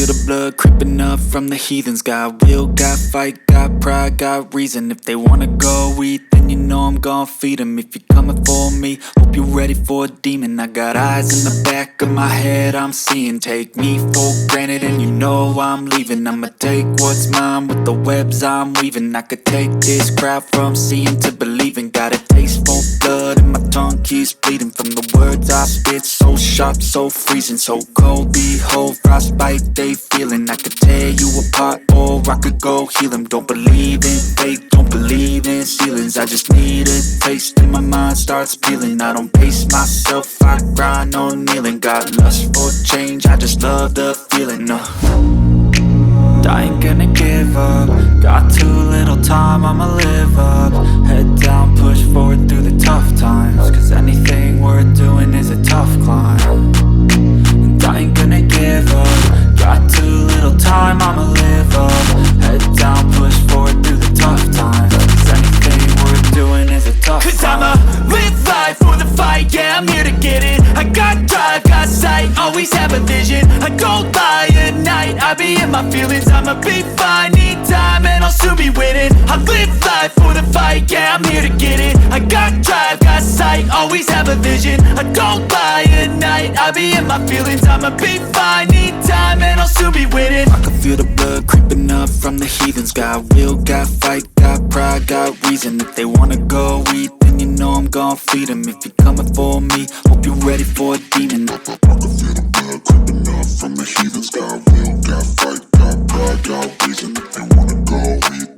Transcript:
feel the blood creeping up from the heathens. Got will, got fight, got pride, got reason. If they wanna go eat, then you know I'm gon' feed them. If you're coming for me, hope you're ready for a demon. I got eyes in the back of my head, I'm seeing. Take me for granted and you know I'm leaving. I'ma take what's mine with the webs I'm weaving. I could take this crowd from seeing to believing. Got a taste for blood and my tongue keeps bleeding from the words I spit. So sharp, so freezing, so cold. Behold, frostbite they feeling. I could tear you apart or I could go heal them. Don't believe in fate, don't believe in ceilings. I just need a taste and my mind starts peeling. I don't pace myself, I grind on kneeling. Got lust for change, I just love the feeling. I ain't gonna give up. Got too little time, I'ma live up. Head down, push forward through the tough times. Cause anything worth doing is a tough climb. And I ain't gonna give up. Got too little time, I'ma live up. Head down, push forward through the tough times. Cause anything worth doing is a tough climb. Cause I'ma live life for the fight, yeah, I'm here to get it. I got drive, got sight, always have a vision. I don't lie at night, I be in my feelings. I'ma be fine, need time and I'll soon be winning. I live life for the fight, yeah, I'm here to get it. I got drive, got sight, always have a vision. I don't lie at night, I be in my feelings. I'ma be fine, need time and I'll soon be winning. I can feel the blood creeping up from the heathens. Got will, got fight, got pride, got reason. If they wanna go eat, then you know I'm gon' feed them. If you're coming for me, hope you're ready for a demon. I can feel the blood creeping up from the heathens. Got will, got fight, got pride, got reason. If they wanna go eat,